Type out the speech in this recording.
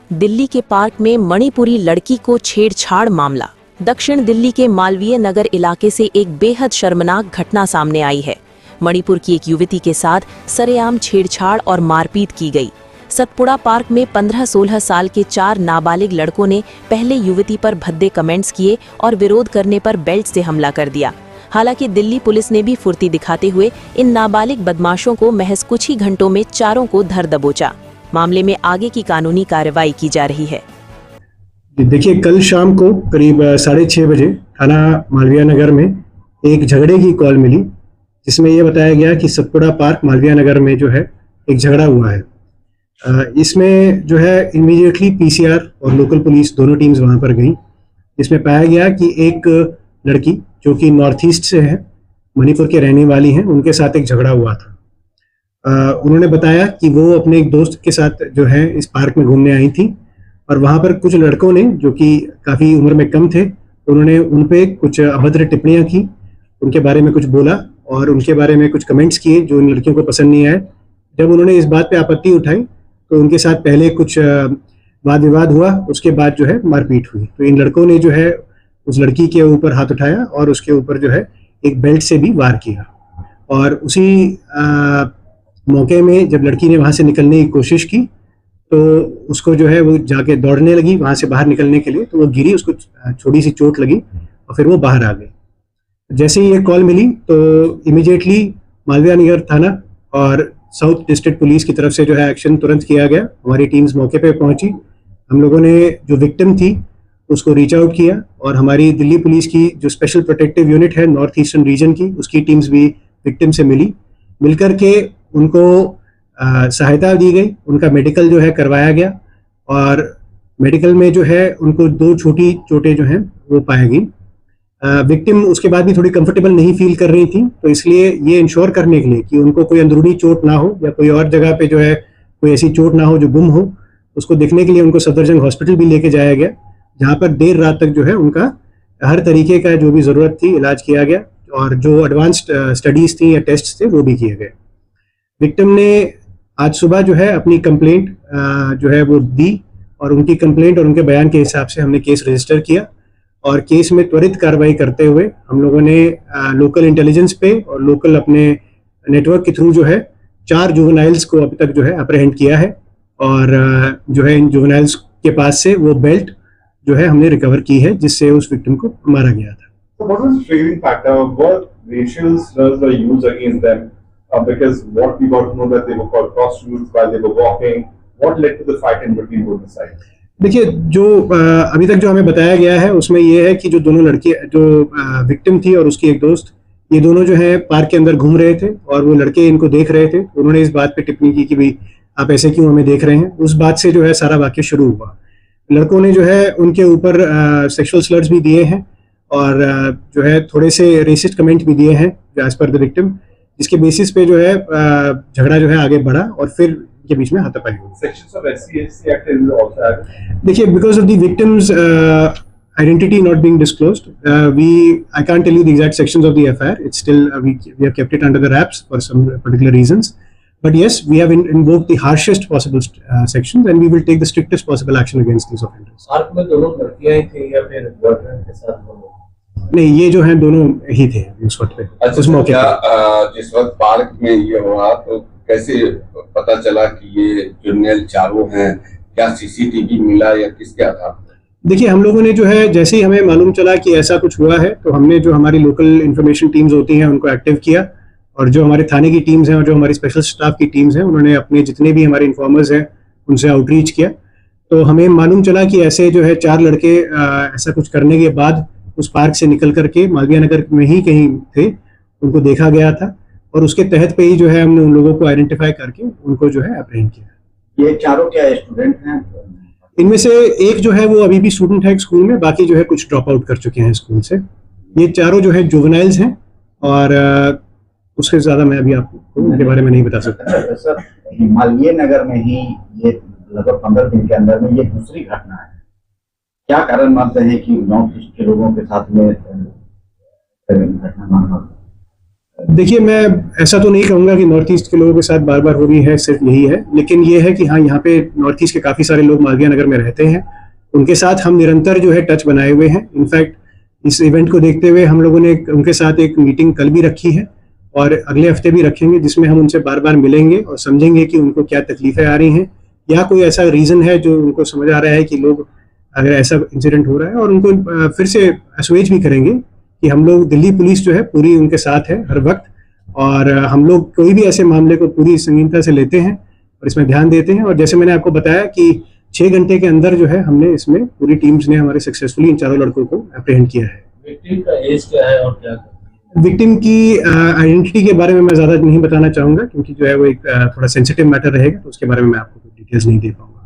दिल्ली के पार्क में मणिपुरी लड़की को छेड़छाड़ मामला। दक्षिण दिल्ली के मालवीय नगर इलाके से एक बेहद शर्मनाक घटना सामने आई है। मणिपुर की एक युवती के साथ सरेआम छेड़छाड़ और मारपीट की गई। सतपुड़ा पार्क में 15-16 साल के 4 नाबालिग लड़कों ने पहले युवती पर भद्दे कमेंट्स किए और विरोध करने पर बेल्ट से हमला कर दिया। हालांकि दिल्ली पुलिस ने भी फुर्ती दिखाते हुए इन नाबालिग बदमाशों को महज कुछ ही घंटों में चारों को धर दबोचा। मामले में आगे की कानूनी कार्रवाई की जा रही है। देखिए, कल शाम को करीब 6:30 बजे थाना मालवीय नगर में एक झगड़े की कॉल मिली, जिसमें यह बताया गया कि सतपुड़ा पार्क मालवीय नगर में जो है एक झगड़ा हुआ है। इसमें जो है इमीडिएटली पीसीआर और लोकल पुलिस दोनों टीम्स वहां पर गई। इसमें पाया गया कि एक लड़की जो कि नॉर्थ ईस्ट से है, मणिपुर के रहने वाली हैं, उनके साथ एक झगड़ा हुआ था। उन्होंने बताया कि वो अपने एक दोस्त के साथ जो है इस पार्क में घूमने आई थी और वहां पर कुछ लड़कों ने, जो कि काफी उम्र में कम थे, उन्होंने उन पे कुछ अभद्र टिप्पणियां की, उनके बारे में कुछ बोला और उनके बारे में कुछ कमेंट्स किए जो इन लड़कियों को पसंद नहीं आए। जब उन्होंने इस बात पे आपत्ति उठाई तो उनके साथ पहले कुछ वाद विवाद हुआ, उसके बाद जो है मारपीट हुई। तो इन लड़कों ने जो है उस लड़की के ऊपर हाथ उठाया और उसके ऊपर जो है एक बेल्ट से भी वार किया। और उसी मौके में जब लड़की ने वहां से निकलने की कोशिश की तो उसको जो है वो जाके दौड़ने लगी वहां से बाहर निकलने के लिए, तो वो गिरी, उसको छोटी सी चोट लगी और फिर वो बाहर आ गई। जैसे ही ये कॉल मिली तो इमीडिएटली मालवीय नगर थाना और साउथ डिस्ट्रिक्ट पुलिस की तरफ से जो है एक्शन तुरंत किया गया। हमारी टीम्स मौके पे पहुंची। हम लोगों ने जो विक्टिम थी उसको रीच आउट किया और हमारी दिल्ली पुलिस की जो स्पेशल प्रोटेक्टिव यूनिट है नॉर्थ ईस्टर्न रीजन की, उसकी टीम्स भी विक्टिम से मिलकर के उनको सहायता दी गई। उनका मेडिकल जो है करवाया गया और मेडिकल में जो है उनको 2 छोटी चोटें जो हैं वो पाई गई। विक्टिम उसके बाद भी थोड़ी कंफर्टेबल नहीं फील कर रही थी, तो इसलिए ये इंश्योर करने के लिए कि उनको कोई अंदरूनी चोट ना हो या कोई और जगह पे जो है कोई ऐसी चोट ना हो जो गुम हो, उसको देखने के लिए उनको सफदरजंग हॉस्पिटल भी लेके जाया गया, जहाँ पर देर रात तक जो है उनका हर तरीके का जो भी ज़रूरत थी इलाज किया गया और जो एडवांस्ड स्टडीज़ थी या टेस्ट थे वो भी किए गए। विक्टिम ने आज सुबह जो है अपनी कंप्लेंट जो है वो दी और उनकी कंप्लेंट और उनके बयान के हिसाब से हमने केस रजिस्टर किया और केस में त्वरित कार्रवाई करते हुए हम लोगों ने लोकल इंटेलिजेंस पे और लोकल अपने नेटवर्क के थ्रू जो है 4 जुवेनाइल्स को अभी तक जो है अप्रहेंड किया है और जो है इन जुवेनाइल्स के पास से वो बेल्ट जो है हमने रिकवर की है जिससे उस विक्टिम को मारा गया था। So what was the triggering factor? What racial slurs were used against them? Because what we got to know that they were called prostitutes while they were walking. What led to the fight in between both the sides? देखिए, जो अभी तक जो हमें बताया गया है उसमें ये है कि जो दोनों लड़की, जो विक्टिम थी और उसकी एक दोस्त, ये दोनों जो है पार्क के अंदर घूम रहे थे और वो लड़के इनको देख रहे थे। उन्होंने इस बात पे टिप्पणी की कि भाई आप ऐसे क्यों हमें देख रहे हैं। उस बात से जो है सारा वाक्य शुरू हुआ। लड़कों ने जो है उनके ऊपर सेक्सुअल स्लर्स भी दिए हैं और जो है थोड़े से रेसिस्ट कमेंट भी दिए हैं एज पर द विक्टिम, जिसके बेसिस पे जो है झगड़ा जो है आगे बढ़ा और फिर के बीच में हाथापाई हुई। Sections of SC/ST Act is also added. देखिए, because of the victims identity not being disclosed, I can't tell you the exact sections of the FIR. It's still we have kept it under the wraps for some particular reasons. But yes, we have invoked the harshest possible sections and we will take the strictest possible action against these offenders. Park में दोनों लड़कियां ही थी या फिर boyfriend के साथ दोनों? नहीं, ये जो है दोनों ही थे उस वक्त पे। अच्छा, उस मौके पे जिस वक्त पार्क में ये हुआ तो कैसे पता चला कि ये जुर्नल चारों हैं? क्या सीसीटीवी मिला या किसके आधार पर? देखिए, हम लोगों ने जो है जैसे ही हमें मालूम चला कि ऐसा कुछ हुआ है तो हमने जो हमारी लोकल इन्फॉर्मेशन टीम्स होती हैं उनको एक्टिव किया और जो हमारे थाने की टीम्स हैं और जो हमारी स्पेशल स्टाफ की टीम्स हैं उन्होंने अपने जितने भी हमारे इन्फॉर्मर्स हैं उनसे आउटरीच किया। तो हमें मालूम चला कि ऐसे जो है 4 लड़के ऐसा कुछ करने के बाद उस पार्क से निकल करके मालवीय नगर में ही कहीं थे, उनको देखा गया था और उसके तहत पे ही जो है हमने उन लोगों को आइडेंटिफाई करके उनको जो है अप्रहेंड किया। ये चारों क्या स्टूडेंट हैं? इनमें से एक जो है वो अभी भी स्टूडेंट है स्कूल में, बाकी जो है कुछ ड्रॉप आउट कर चुके हैं स्कूल से। ये चारों जो है जुवेनाइल्स हैं और उससे ज्यादा मैं अभी आपको उनके बारे में नहीं बता सकता। सर, मालवीय नगर में ही ये लगभग 15 दिन के अंदर में ये दूसरी घटना है। क्या कारण मानते हैं कि नॉर्थ ईस्ट के लोगों के साथ में घटना देखिए, मैं ऐसा तो नहीं कहूँगा कि नॉर्थ ईस्ट के लोगों के साथ बार बार हो रही है, सिर्फ यही है, लेकिन ये है कि हाँ, यहाँ पे नॉर्थ ईस्ट के काफ़ी सारे लोग मालवीय नगर में रहते हैं। उनके साथ हम निरंतर जो है टच बनाए हुए हैं। इनफैक्ट इस इवेंट को देखते हुए हम लोगों ने उनके साथ एक मीटिंग कल भी रखी है और अगले हफ्ते भी रखेंगे, जिसमें हम उनसे बार बार मिलेंगे और समझेंगे कि उनको क्या तकलीफें आ रही हैं या कोई ऐसा रीज़न है जो उनको समझ आ रहा है कि लोग अगर ऐसा इंसिडेंट हो रहा है, और उनको फिर से असुएज भी करेंगे कि हम लोग, दिल्ली पुलिस जो है पूरी उनके साथ है हर वक्त, और हम लोग कोई भी ऐसे मामले को पूरी संगीनता से लेते हैं और इसमें ध्यान देते हैं। और जैसे मैंने आपको बताया कि 6 घंटे के अंदर जो है हमने इसमें पूरी टीम्स ने हमारे सक्सेसफुली इन चारों लड़कों को अप्रीहेंड किया है। विक्टिम का एज क्या है और क्या करती है? विक्टिम की आइडेंटिटी के बारे में मैं ज़्यादा नहीं बताना चाहूँगा, क्योंकि जो है वो एक थोड़ा सेंसिटिव मैटर रहेगा, तो उसके बारे में मैं आपको डिटेल्स नहीं दे पाऊंगा।